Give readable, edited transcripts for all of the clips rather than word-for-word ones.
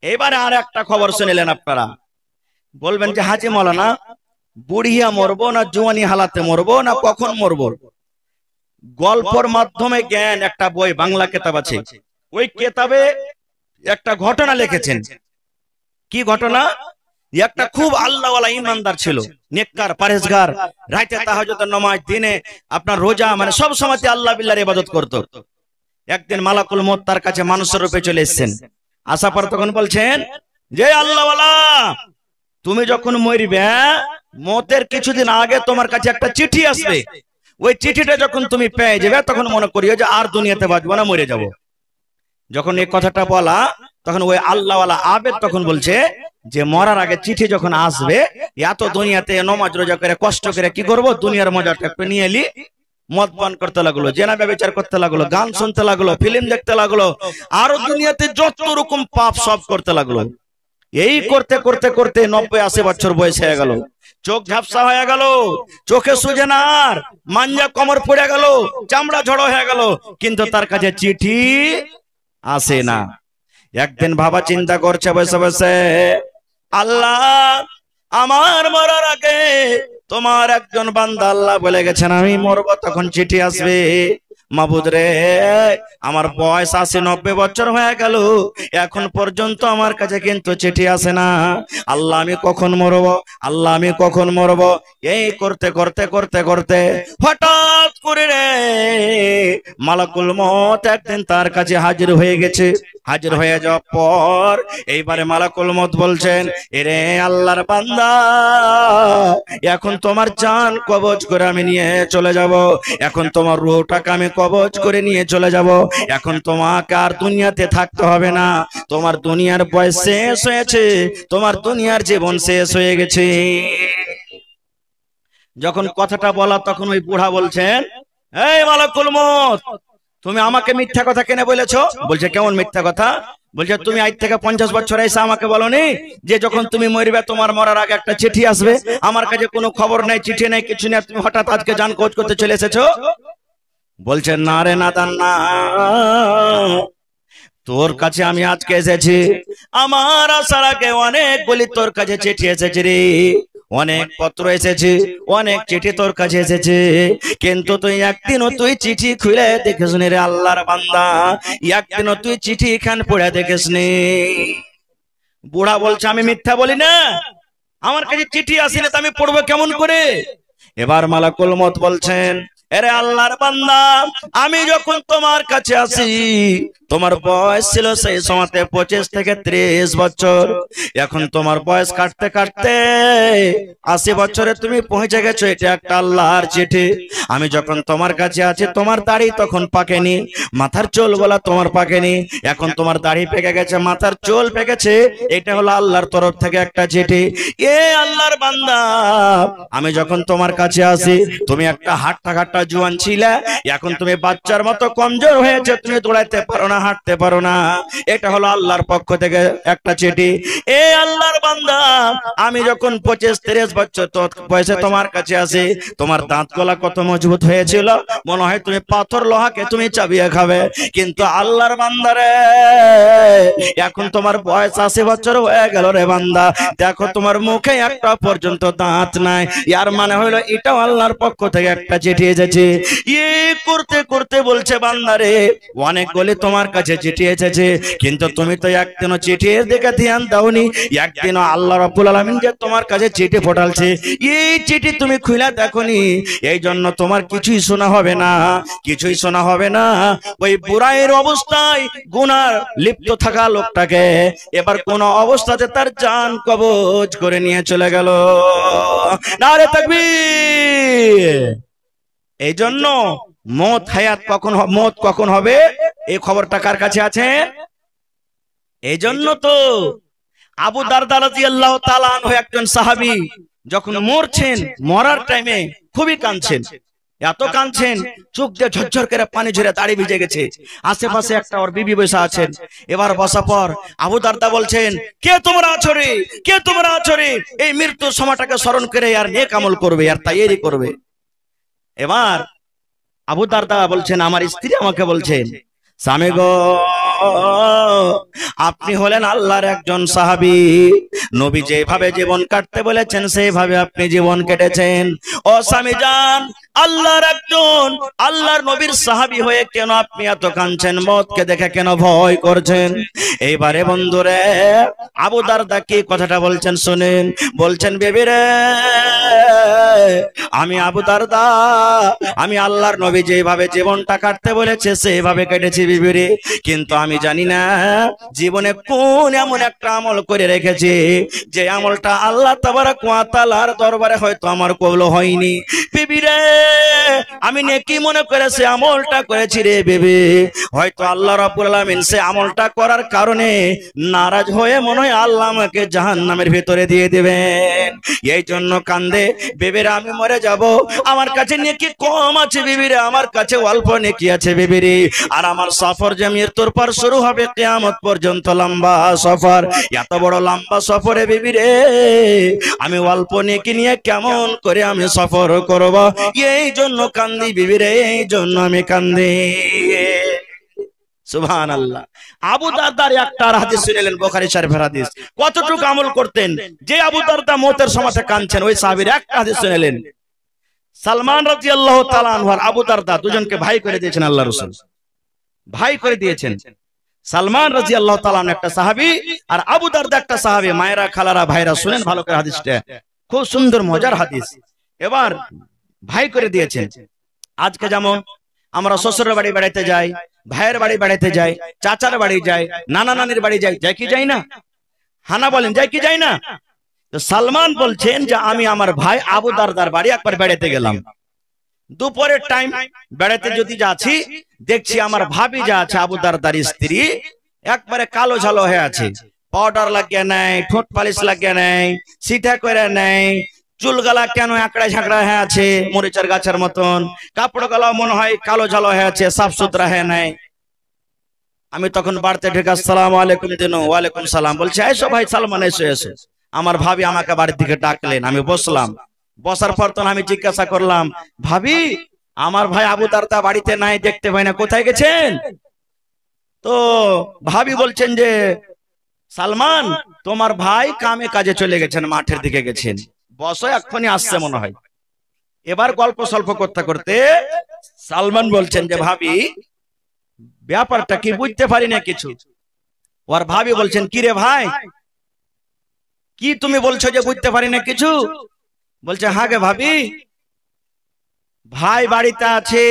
এবারে আর একটা খবর শুনিলেন আপনারা, বলবেন যে হাজি মাওলানা বুড়িয়া মরবো না জোয়ানি হালাতে মরবো না কখন মরবো? গল্পর মাধ্যমে জ্ঞান একটা বই, বাংলা কিতাব আছে, ওই কিতাবে একটা ঘটনা লিখেছেন। কি ঘটনা? একটা খুব আল্লাহওয়ালা ইমানদার ছিল, নেককার পরহেজগার, রাতে তাহাজ্জুদের নামাজ, দিনে আপনার রোজা, মানে সব সময়তে আল্লাহ বিল্লাহর ইবাদত করত। একদিন মালাকুল মউত তার কাছে মানুষের রূপে চলে এসেছেন। আসার পর তখন বলছেন যে আল্লাহওয়ালা, তুমি যখন মরবে, মতের কিছুদিন আগে তোমার কাছে একটা চিঠি আসবে। ওই চিঠিটা যখন তুমি পেয়ে যাবে, তখন মনে করিও যে আর দুনিয়াতে বাঁচবো না, মরে যাব। যখন এই কথাটা বলা, তখন ওই আল্লাহওয়ালা আবেদ তখন বলছে যে মরার আগে চিঠি যখন আসবে, এত দুনিয়াতে নমাজ রোজা করে কষ্ট করে কি করবো, দুনিয়ার মজাটা একটু নিয়ে এলি। মদ পান করতে লাগলো, জেনা ব্যভিচার করতে লাগলো, গান শুনতে লাগলো, ফিল্ম দেখতে লাগলো, আরো দুনিয়াতে যত রকম পাপ সব করতে লাগলো। এই করতে করতে করতে 90-80 বছর বয়স হয়ে গেল, চোখ ঝাপসা হয়ে গেল, চোখে সুজে না, আর মাঞ্জা কমর পড়ে গেল, চামড়া ঝড়ো হয়ে গেল, কিন্তু তার কাছে চিঠি আসে না। একদিন বাবা চিন্তা করছে বসে বসে, আল্লাহ, আমার মরার আগে তোমার একজন বান্দা আল্লাহ বলে গেছেন আমি মরবো, তখন চিঠি আসবে। মাবুদ রে, আমার বয়স 80-90 বছর হয়ে গেল, এখন পর্যন্ত আমার কাছে কিন্তু চিঠি আসে না। আল্লাহ, আমি কখন মরবো? আল্লাহ, আমি কখন মরবো? এই করতে করতে করতে করতে হঠাৎ করে রে মালাকুল মউত একদিন তার কাছে হাজির হয়ে গেছে। হাজির হয়ে যাওয়ার পর এইবারে মালাকুল মউত বলছেন, এরে আল্লাহর বান্দা, এখন তোমার জান কবজ করে আমি নিয়ে চলে যাব, এখন তোমার রূহটাকে আমি কবজ করে নিয়ে চলে যাব, এখন তোমাকে আর দুনিয়াতে থাকতে হবে না, তোমার দুনিয়ার বয়স শেষ হয়েছে, তোমার দুনিয়ার জীবন শেষ হয়ে গেছে। যখন কথাটা বলা, তখন ওই বুড়া বলছেন, এই মালাকুল মউত, তুমি আমাকে মিথ্যা কথা কেন বলেছো? বলছে, কেমন মিথ্যা কথা? বলছে, তুমি আজ থেকে 50 বছর এসে আমাকে বলনি যে যখন তুমি মরবে তোমার মরার আগে একটা চিঠি আসবে? আমার কাছে কোনো খবর নেই, চিঠি নেই, কিছু নেই, তুমি হঠাৎ আজকে জান খোঁজ করতে চলে এসেছো। বলছে, না রে নাদান না, তোর কাছে আমি আজকে এসেছি, আমার আসার আগে অনেকগুলি তোর কাছে চিঠি এসেছে রে, অনেক পত্র এসেছে, অনেক চিঠি তোর কাছে এসেছে, কিন্তু তুই একদিনও তুই চিঠি খুলে দেখিস নি রে আল্লাহর বান্দা, একদিনও তুই চিঠি খান পড়ে দেখিস নি। বুড়া বলছে, আমি মিথ্যা বলি না, আমার কাছে চিঠি আসেনি, তো আমি পড়বো কেমন করে? এবার মালাকুল মউত বলছেন, এরে আল্লাহর বান্দা, আমি যখন তোমার কাছে আসি তোমার বয়স ছিল সেই সময়তে 25 থেকে 30 বছর, এখন তোমার বয়স কাটতে কাটতে 80 বছরে তুমি পৌঁছে গেছো, এটা একটা আল্লাহর চিঠি। আমি যখন তোমার কাছে আছি তোমার দাড়ি তখন পাকেনি, মাথার চুল বলা তোমার পাকেনি, এখন তোমার দাড়ি পেকে গেছে, মাথার চুল পেকেছে, এটা হলো আল্লাহর তরফ থেকে একটা চিঠি। এ আল্লাহর বান্দা, আমি যখন তোমার কাছে আসি তুমি একটা হাট্টা ঘাট্টা জোয়ান ছিলে, এখন তুমি বাচ্চার মতো কমজোর হয়েছে, তুমি দৌড়াইতে পারো না, হাঁটতে পারো না, এটা হলো আল্লাহর পক্ষ থেকে একটা চিঠি। এ আল্লাহর বান্দা, আমি যখন 25-30 বছর বয়সে তোমার কাছে আসি তোমার দাঁত গলা কত মজবুত হয়েছিল, মনে হয় তুমি পাথর লোহাকে তুমি চাবিয়ে খাবে, কিন্তু আল্লাহর বান্দা রে, এখন তোমার বয়স 80 বছর হয়ে গেল রে বান্দা, দেখো তোমার মুখে একটা পর্যন্ত দাঁত নাই, ইয়ার মানে হলো এটাও আল্লাহর পক্ষ থেকে একটা চিঠি এসেছে। করতে করতে বলছে, বান্দা রে, অনেকগুলি তোমার কাছে চিঠি এসেছে, কিন্তু তুমি তো একদিনও চিঠির দিকে ধ্যান দাওনি, একদিনও আল্লাহ রাব্বুল আলামিন যে তোমার কাছে চিঠি পাঠালছে এই চিঠি তুমি খুলে দেখোনি, এই জন্য তোমার কিছুই শোনা হবে না, কিছুই শোনা হবে না। ওই বুড়াইয়ের অবস্থায় গুনার লিপ্ত থাকা লোকটাকে এবার কোন অবস্থাতে তার জান কবজ করে নিয়ে চলে গেল। নারে তাকবীর! এই জন্য মত হায়াত কখন, মত কখন হবে এই খবরটা কার কাছে আছে? এই জন্য তো আবু দারদা রাদিয়াল্লাহু তাআলা আনহু একজন সাহাবী যখন মরছেন, মরার টাইমে খুবই কাঁদছেন, এত কাঁদছেন চোখ দিয়ে ঝরঝর করে পানি ঝরে দাড়ি ভিজে গেছে, আশেপাশে একটা ওর বিবি বসে আছেন। এবার বসা পর আবু দারদা বলছেন, কে তোমরা আছো রে, কে তোমরা আছো রে, এই মৃত্যুর সময়টাকে স্মরণ করে আর নেক আমল করবে আর তাইয়ারি করবে। এবার আবু দারদা বলছেন, আমার স্ত্রী আমাকে বলছেন, স্বামী গো, আপনি হলেন আল্লাহর একজন সাহাবী, নবী যেভাবে জীবন কাটতে বলেছেন সেইভাবে আপনি জীবন কেটেছেন। ও স্বামী যান, আল্লাহর একজন আল্লাহর নবীর সাহাবী হয়ে কেন আপনি এত কাঁদছেন, মওতকে দেখে কেন ভয় করছেন? এইবারে বন্ধুরে আবু দারদা কি কথাটা বলছেন শুনেন। বলছেন, বেবি রে, আমি আবু দারদা, আমি আল্লাহর নবী যেভাবে জীবনটা কাটতে বলেছে সেইভাবে কেটেছি বিবি রে, কিন্তু আমি জানি না জীবনে কোন এমন একটা আমল করে রেখেছি যে আমলটা আল্লাহ তাবারক ওয়া তাআলার দরবারে হয়তো আমার কবুল হয়নি। বিবি রে, আমি নেকি মনে করে সে আমলটা করেছি রে বেবি, হয়তো আল্লাহ রাব্বুল আলামিন সে আমলটা করার কারণে নারাজ হয়ে মনে হয় আল্লাহ আমাকে জাহান্নামের ভিতরে দিয়ে দিবেন। এই জন্য কান্দে, বেবিরে আমি মরে যাব, আমার কাছে নেকি কম আছে বিবিরে, আমার কাছে অল্প নেকি আছে বিবিরে, আর আমার সফর যে মৃত্যুর পর শুরু হবে কিয়ামত পর্যন্ত লম্বা সফর, এত বড় লম্বা সফরে বিবিরে আমি অল্প নেকি নিয়ে কেমন করে আমি সফর করব, এই জন্য কান্দি বিবিরে, এই জন্য আমি কান্দি। সুবহানাল্লাহ। আবু দারদার একটা হাদিস শুনলেন, বুখারী শরীফের হাদিস। কতটুকু আমল করতেন যে আবু দারদা মওতের সময় কাঁদছেন, ওই সাহাবীর একটা হাদিস শুনলেন। সালমান রাদিয়াল্লাহু তাআলা আনহু আর আবু দারদা দুজনকে ভাই করে দিয়েছেন আল্লাহর রাসূল, ভাই করে দিয়েছেন। সালমান রাদিয়াল্লাহু তাআলা একটা সাহাবী আর আবু দারদা একটা সাহাবী। মায়েরা, খালারা, ভাইরা শুনেন ভালো করে হাদিসটা, খুব সুন্দর মজার হাদিস। এবার ভাই করে দিয়েছেন। আজকে যেমন আমরা শ্বশুরের বাড়ি বেড়াইতে যাই, ভাইয়ের বাড়ি বেড়াইতে যাই, চাচার বাড়ি যাই, নানা নানির বাড়ি যাই, যাই কি যাই না? হানা বলেন, যাই কি যাই না? তো সালমান বলছেন যে আমি আমার ভাই আবু দারদার বাড়ি একবার বেড়াতে গেলাম। দুপুরের টাইম বেড়াতে যদি যাচ্ছি, দেখছি আমার ভাবি যা আছে আবু দারদার স্ত্রী একবারে কালো ঝালো হয়ে আছে, পাউডার লাগিয়ে নেয়, ঠোঁট পালিশ লাগিয়ে নেয়, সিধা করে নেয়, চুলগালা কেন একড়া ঝাঁকড়া হয়ে আছে মরিচের গাছের মতন, কাপড় গালা মনে হয় কালো ঝালো হয়ে আছে, সাফ সুতরা হয়ে নাই। আমি তখন বাড়তে ঢেকে আসসালামু আলাইকুম দিন, ওয়ালাইকুম সালাম, বলছে এসো ভাই সালমান এসো এসো। আমার ভাবি আমাকে বাড়ির দিকে ডাকলেন, আমি বসলাম। বসার পর তখন আমি জিজ্ঞাসা করলাম, ভাবি আমার ভাই আবু দারদা বাড়িতে নাই, দেখতে পাই না, কোথায় গেছেন? তো ভাবি বলছেন যে সালমান তোমার ভাই কামে কাজে চলে গেছেন, মাঠের দিকে গেছেন, বসো এক্ষুনি আসছে মনে হয়। এবার গল্প স্বল্প করতে করতে সালমান বলছেন যে ভাবি ব্যাপারটা কি বুঝতে পারি না কিছু। ওর ভাবি বলছেন, কি রে ভাই, কি তুমি বলছো যে বুঝতে পারি না কিছু? বলছে, হ্যাঁ গে ভাবি, ভাই বাড়িতে আছে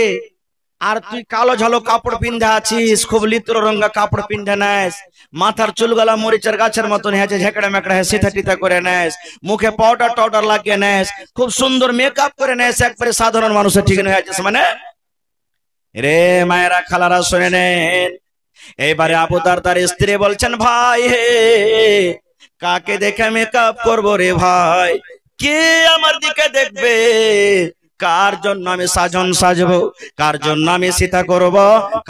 আর তুই কালো ঝালো কাপড় পিন্ধে আছিস, খুব লিত্র রঙা কাপড় পিন্ধে নেস, মাথার চুলগালা মরিচের গাছের মতন হেঁচে ঝেঁকড়া মেকড়া সিথা টিথা করে নেস, মুখে পাউডার টাউডার লাগিয়ে নেস, খুব সুন্দর মেকআপ করে নেস, একবারে সাধারণ মানুষের ঠিক হয়ে যাচ্ছে। মানে রে মায়েরা, খালারা শুনে নেন। এইবারে আবু দারদার স্ত্রী বলছেন, ভাই হে, কাকে দেখে মেকআপ করবো রে ভাই, কে আমার দিকে দেখবে, কার জন্য আমি সাজন সাজবো, কার জন্য আমি সীতা করব,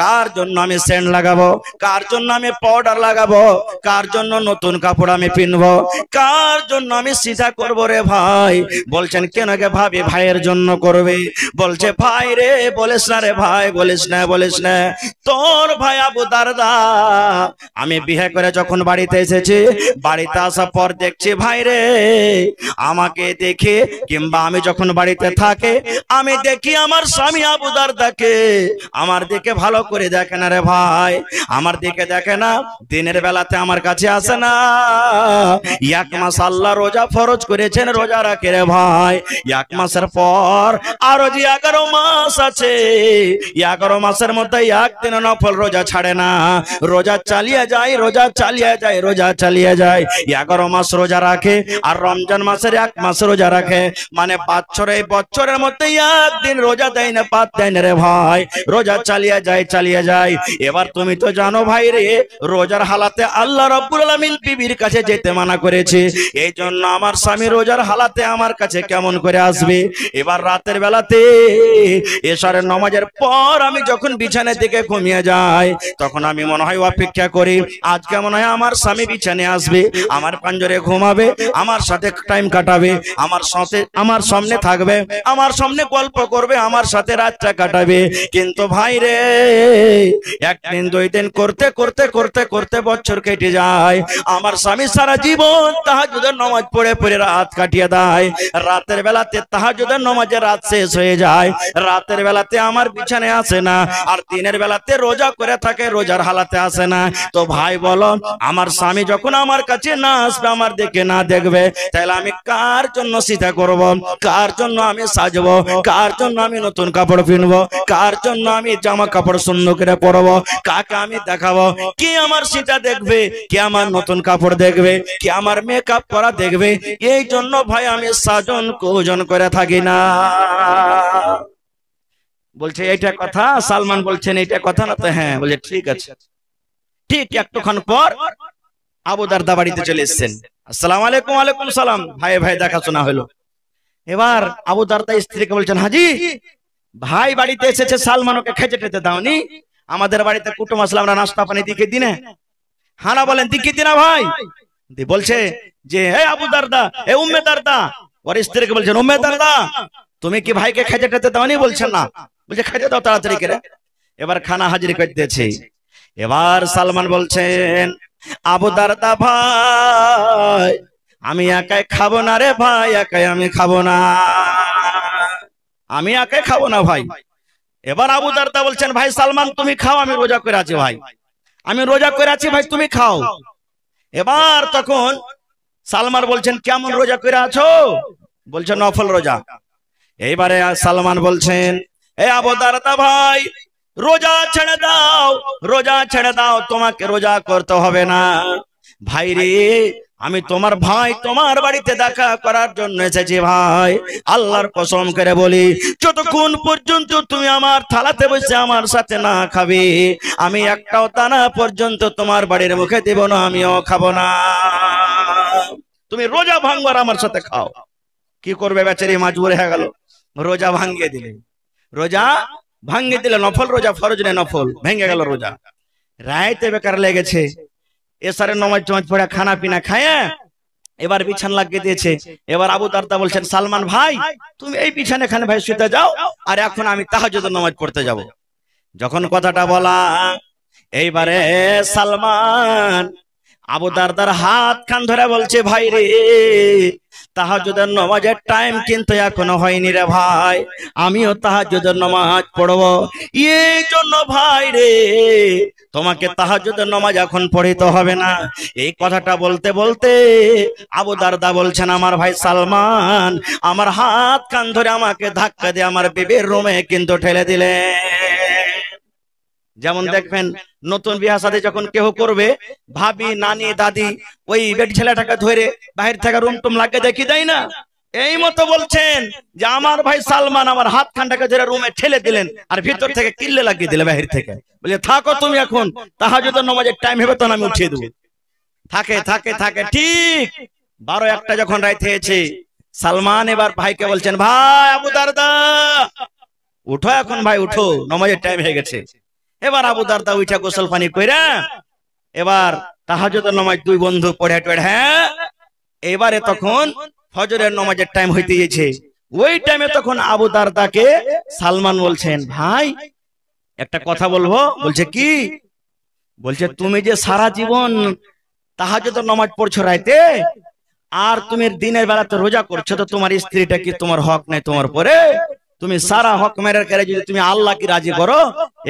কার জন্য আমি সেন্ট লাগাবো, কার জন্য আমি পাউডার লাগাবো, কার জন্য নতুন কাপড় আমি পিনবো, কার জন্য আমি সীতা করব রে ভাই? বলছেন, কেন গে ভাবি ভাইয়ের জন্য করবে? বলছে, ভাই রে বলিস না রে ভাই, বলিস না বলিস না, তোর ভাই আবু দারদা আমি বিয়ে করে যখন বাড়িতে এসেছি, বাড়িতে আসার পর দেখছি ভাই রে আমাকে দেখে, কিংবা আমি যখন বাড়িতে থাকি আমি দেখি আমার স্বামী আবু দারদাকে আমার দিকে ভালো করে দেখে না রে ভাই, আমার দিকে দেখে না, দিনের বেলাতে আমার কাছে আসে না। এক মাস আল্লাহ রোজা ফরজ করেছেন, রোজা রাখে রে ভাই, এক মাসের পর আরো যে 11 মাস আছে, 11 মাসের মধ্যে একদিন নফল রোজা ছাড়ে না, রোজা চালিয়ে যায়, রোজা চালিয়ে যায়, রোজা চালিয়ে যায়, 11 মাস রোজা রাখে, আর রমজান মাসের 1 মাস রোজা রাখে, মানে বছরের মধ্যে একদিন রোজা দেয় না, পাত দেয় না রে ভাই, রোজা চালিয়ে যায় চালিয়ে যায়। এবার তুমি তো জানো ভাই রে, রোজার হালাতে আল্লাহ রাব্বুল আলামিন বিবির কাছে যেতে মানা করেছে, এই জন্য আমার স্বামী রোজার হালাতে আমার কাছে কেমন করে আসবে? এবার রাতের বেলাতে এশারের নামাজের পর আমি যখন বিছানার দিকে ঘুমিয়ে যাই, তখন আমি মনে হয় অপেক্ষা করি, আজকে মনে হয় আমার স্বামী বিছানায় আসবে, আমার পাঞ্জরে ঘুমাবে, আমার সাথে টাইম কাটাবে, আমার সাথে আমার সামনে থাকবে, আমার সামনে গল্প করবে, আমার সাথে রাতটা কাটাবে। কিন্তু ভাই রে, একদিন দুই দিন করতে করতে করতে করতে বছর কেটে যায়। আমার স্বামী সারা জীবন তাহাজ্জুদের নামাজ পড়ে পড়ে রাত কাটিয়ে দেয়। রাতের বেলাতে তাহাজ্জুদের নামাজে রাত শেষ হয়ে যায়। রাতের বেলাতে আমার বিছানায় আসে না, আর দিনের বেলাতে রোজা করে থাকে, রোজার হালাতে আসে না। তো ভাই বলো, আমার স্বামী যখন আমার কাছে না আসবে, আমার দেখে না দেখবে, তাহলে আমি কার জন্য সীতা করব? কার জন্য আমি সাজবো? কার জন্য আমি নতুন কাপড় কিনবো? কার জন্য আমি জামা কাপড় সুন্দর করে পরবো? কাকে আমি দেখাবো? কি আমার সীতা দেখবে? কি আমার নতুন কাপড় দেখবে? কি আমার মেকআপ করা দেখবে? এই জন্য ভাই আমি সাজন কোজন করে থাকি না। বলছে এইটা কথা? সালমান বলছেন এইটা কথা না? তো হ্যাঁ। বলে ঠিক আছে। ঠিক একটুক্ষণ পর আবু দারদা বাড়িতে চলে এসেছেন। আসসালামু আলাইকুম। ওয়ালাইকুম সালাম। ভাই ভাই দেখাশোনা হলো। এবার আবু দারদা স্ত্রীকে বলছেন, হাজি ভাই বাড়িতে এসেছে, সালমানকে খেতে টেতে দাওনি? আমাদের বাড়িতে কুটুম আসলে আমরা নাস্তা পানি দিকে দিনে। হানা বলেন দিকে দিনা ভাই। বলছে যে হে আবু দারদা, হে উম্মে দারদা। ওর স্ত্রীকে বলছেন, উম্মে দারদা তুমি কি ভাইকে খেতে টেতে দাওনি? বলছেন না। বলছে খেতে দাও তাড়াতাড়ি করে। এবার খানা হাজির করে দিয়েছে। এবার সালমান বলছেন, আবু দারদা ভাই আমি একাই খাবো না রে ভাই, একাই আমি খাবো না, আমি একাই খাবো না ভাই। এবার আবু দারদা বলছেন, ভাই সালমান তুমি খাও, আমি রোজা করে আছি ভাই, আমি রোজা করে আছি ভাই, তুমি খাও। এবার তখন সালমান বলছেন, কেমন রোজা করে আছো? বলছেন নফল রোজা। এইবারে সালমান বলছেন, এ আবু দারদা ভাই রোজা ছেড়ে দাও, রোজা ছেড়ে দাও, তোমাকে রোজা করতে হবে না। ভাই রে, আমি তোমার ভাই, তোমার বাড়িতে দেখা করার জন্য এসেছি ভাই। আল্লাহর কসম করে বলি, যতক্ষণ পর্যন্ত তুমি আমার থালাতে বসে আমার সাথে না খাবে, আমি একটাও দানা পর্যন্ত তোমার বাড়ির মুখে দেব না, আমিও খাবো না। তুমি রোজা ভাঙবার আমার সাথে খাও। কি করবে বেচারি, মাজবুর হয়ে গেল, রোজা ভাঙিয়ে দিলে। রোজা ভাঙিয়ে দিলে, নফল রোজা, ফরজ নেই নফল, ভেঙে গেল রোজা। রাইতে বেকার লেগেছে, এসারে নমাজ টমাজ পড়ে খানা পিনা খায়, এবার বিছানা লাগিয়ে দিয়েছে। এবার আবু দারদা বলছেন, সালমান ভাই তুমি এই বিছানা এখানে ভাই শুতে যাও, আর এখন আমি তাহাজ্জুদের নামাজ পড়তে যাব। যখন কথাটা বলা, এইবারে সালমান আবু দারদার হাত খান ধরে বলছে, ভাই রে তাহাজ্জুদের নামাজের টাইম কিন্তু এখনো হয়নি রে ভাই, আমিও তাহাজ্জুদের নামাজ পড়বো। এই জন্য ভাই রে তোমাকে তাহাজ্জুদের নামাজ এখন পড়িতে হবে না। এই কথাটা বলতে বলতে আবু দারদা বলছেন, আমার ভাই সালমান আমার হাত কান ধরে আমাকে ধাক্কা দিয়ে আমার বিবির রুমে কিন্তু ঠেলে দিলে। যেমন দেখবেন নতুন বিয়া শাদী যখন কেউ করবে, ভাবি নানি দাদি ওই বেটি ছেলেটাকে ধরে বাহির থেকে রুম টুম লাগিয়ে দেখি দেয় না? এই মতো বলছেন যে আমার ভাই সালমান আমার হাত খানটাকে ধরে রুমে ঠেলে দিলেন, আর ভিতর থেকে কিল্লে লাগিয়ে দিলে বাহির থেকে, বলে থাকো তুমি, এখন তাহাজ্জুদের নামাজের টাইম হবে তখন আমি উঠিয়ে দেবো। থাকে থাকে থাকে, ঠিক 12-1টা যখন রাত হয়েছে, সালমান এবার ভাইকে বলছেন, ভাই আবু দারদা উঠো, এখন ভাই উঠো, নামাজের টাইম হয়ে গেছে। এবার আবু দারদা উঠা গোসল পানি কইরা এবার তাহাজ্জুদের নামাজ দুই বন্ধু পড়ে টড়ে, হ্যাঁ এবারে তখন ফজরের নামাজের টাইম হইতে গেছে। ওই টাইমে তখন আবু দারদাকে সালমান বলছেন, ভাই একটা কথা বলবো। বলছে কি? বলছে তুমি যে সারা জীবন তাহাজ্জুদের নামাজ পড়ছো রাইতে, আর তুমি দিনের বেলাতে রোজা করছো, তো তোমার স্ত্রীটা কি তোমার হক নাই তোমার পরে? তুমি সারা হক মেরে করে যদি তুমি আল্লাহ কি রাজি করো,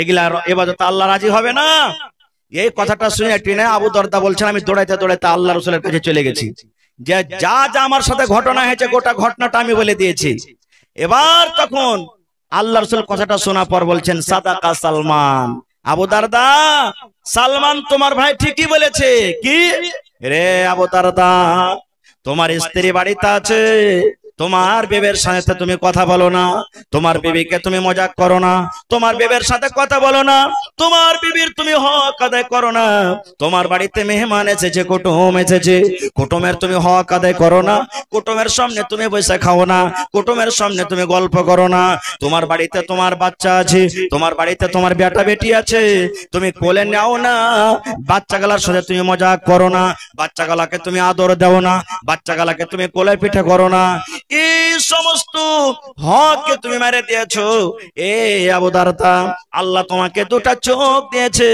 এগুলা ইবাদত আল্লাহ রাজি হবে না। এই কথাটা শুনে টিনে আবু দারদা বলছেন, আমি দৌড়াইতে দৌড়াইতে আল্লাহ রাসূলের কাছে চলে গেছি, যে যা যা আমার সাথে ঘটনা হয়েছে গোটা ঘটনাটা আমি বলে দিয়েছি। এবার তখন আল্লাহ রাসূল কথাটা শোনা পর বলছেন, সাদাকা সালমান। আবু দারদা সালমান তোমার ভাই ঠিকই বলেছে। কি রে আবু দারদা, তোমার স্ত্রী বাড়িতে আছে, তোমার বিবির সাথে তুমি কথা বলো না, তোমার বিবিকে তুমি মজাক করো না, তোমার বিবির সাথে কথা বলো না, তোমার বিবির তুমি হক আদায় করো না। তোমার বাড়িতে মেহমান এসেছে, কুটুম এসেছে, কুটুমের তুমি হক আদায় করো না, কুটুমের সামনে তুমি বসে খাও না, কুটুমের সামনে তুমি গল্প করো না। তোমার বাড়িতে তোমার বাচ্চা আছে, তোমার বাড়িতে তোমার বেটা বেটি আছে, তুমি কোলে নাও না, বাচ্চাগুলার সাথে তুমি মজাক করো না, বাচ্চাগুলাকে তুমি আদর দাও না, বাচ্চাগুলাকে তুমি কোলে পিঠে করো না। এই সমস্ত হককে তুমি মেরে দিয়েছো। এ আবু দারদা, আল্লাহ তোমাকে দুটা চোখ দিয়েছে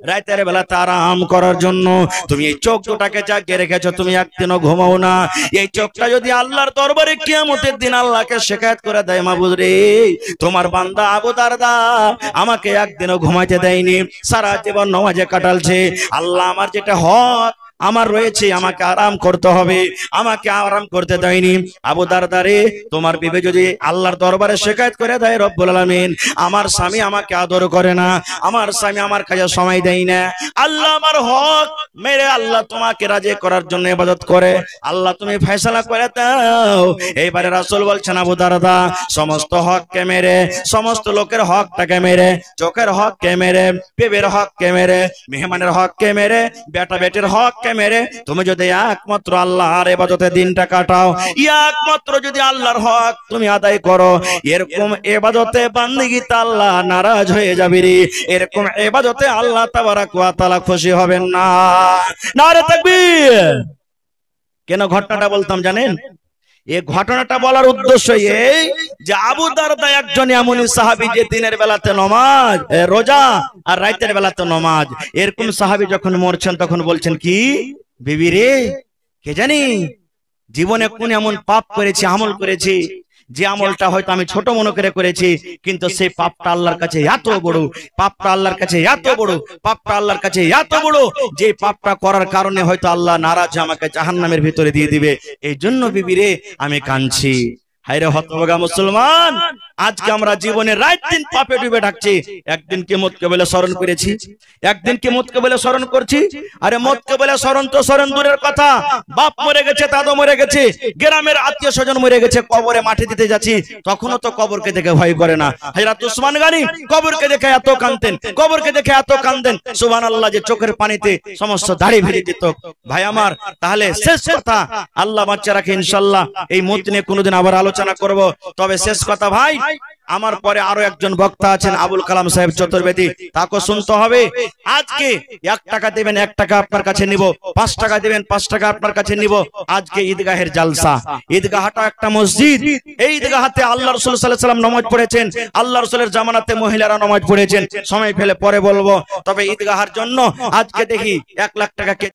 রাতের বেলাতে আরাম করার জন্য। তুমি এই চোখ দুটাকে জাগিয়ে রেখেছো, তুমি একদিনও ঘুমাও না। এই চোখটা যদি আল্লাহর দরবারে কিয়ামতের দিন আল্লাহকে শিকায়ত করে দেয়, মাবুদ রে তোমার বান্দা আবু দারদা আমাকে একদিনও ঘুমাইতে দেয়নি, সারা জীবন নামাজে কাটালছে, আল্লাহ আমার যেটা হক আমার রয়েছে আমাকে আরাম করতে হবে, আমাকে আরাম করতে দেয়নি। আবু দারদা রে, তোমার বিবি যদি আল্লাহর দরবারে শিকায়ত করে দেয়, রব্বুল আলামিন আমার স্বামী আমাকে আদর করে না, আমার স্বামী আমার কাছে সময় দেয় না, আল্লাহ আমার হক মেরে আল্লাহ তোমাকে রাজি করার জন্য ইবাদত করে, আল্লাহ তুমি ফয়সালা করে দাও। এইবারে রাসূল বলছেন, আবু দারদা সমস্ত হককে মেরে, সমস্ত লোকের হকটাকে মেরে, চোখের হককে মেরে, বিবির হককে মেরে, মেহমানের হককে মেরে, বেটা বেটির হককে মেরে তুমি যদি একমাত্র আল্লাহর ইবাদতে দিনটা কাটাও, একমাত্র যদি আল্লাহর হক তুমি আদায় করো, এরকম ইবাদতে বান্দিগিতে আল্লাহ নারাজ হয়ে যাবে রে, এরকম ইবাদতে আল্লাহ তাবারাক ওয়া তাআলা খুশি হবেন না। নারে তাকবীর। কেন ঘটনাটা বলতাম জানেন? এই ঘটনাটা বলার উদ্দেশ্য এই যে আবু দারদা একজন এমনই সাহাবী যে দিনের বেলাতে নামাজ রোজা আর রাতের বেলাতে নামাজ। এরকম সাহাবী যখন মরছেন তখন বলছেন কি, বিবি রে কে জানি জীবনে কোন এমন পাপ করেছি, আমল করেছি, যে আমলটা হয়তো আমি ছোট মনে করে করেছি, কিন্তু সেই পাপটা আল্লাহর কাছে এত বড়, পাপটা আল্লাহর কাছে এত বড়, পাপটা আল্লাহর কাছে এত বড়, যে পাপটা করার কারণে হয়তো আল্লাহ নারাজ আমাকে জাহান্নামের ভিতরে দিয়ে দিবে। এই জন্য বিবি রে আমি কাঁদছি। হায়রে হতভাগা মুসলমান, আজকে আমরা জীবনে রাত দিন পাপে ডুবে থাকছি। একদিন কি মতকে বলে স্মরণ করেছি, একদিন কি মতকে বলে স্মরণ করছি? আরে মতকে বলে স্মরণ তো স্মরণ দূরের কথা, বাপ মরে গেছে, দাদু মরে গেছে, গ্রামের আত্মীয় স্বজন মরে গেছে, কবরে মাটি দিতে যাচ্ছি, তখনও তো কবরকে দেখে ভয় করে না। হযরত উসমান গনি কবরকে দেখে এত কাঁদতেন, কবরকে দেখে এত কাঁদতেন, সুবহানাল্লাহ, যে চোখের পানিতে সমস্ত দাড়ি ভিজে যেত। ভাই আমার, তাহলে শেষ কথা, আল্লাহ বাচ্চা রাখে, ইনশাআল্লাহ এই মত নিয়ে কোনোদিন আবার আলোচনা করব। তবে শেষ কথা ভাই, আমার পরে আরো একজন বক্তা আছেন আবুল কালাম সাহেব চতুর্বেদী, তাকে শুনতে হবে। আজকে 1 টাকা দেবেন, 1 টাকা আপনার কাছে নিব, 5 টাকা দেবেন, 5 টাকা আপনার কাছে নিব। আজকে ঈদগাহের জালসা, ঈদগাহটা একটা মসজিদ, এই ঈদগাহতে আল্লাহ রাসূল সাল্লাল্লাহু আলাইহি ওয়াসাল্লাম নামাজ পড়েছেন, আল্লাহ রাসূলের জামানাতে মহিলারা নামাজ পড়েছেন, সময় ফেলে পরে বলবো। তবে ঈদগাহের জন্য আজকে দেখি 1 লাখ টাকা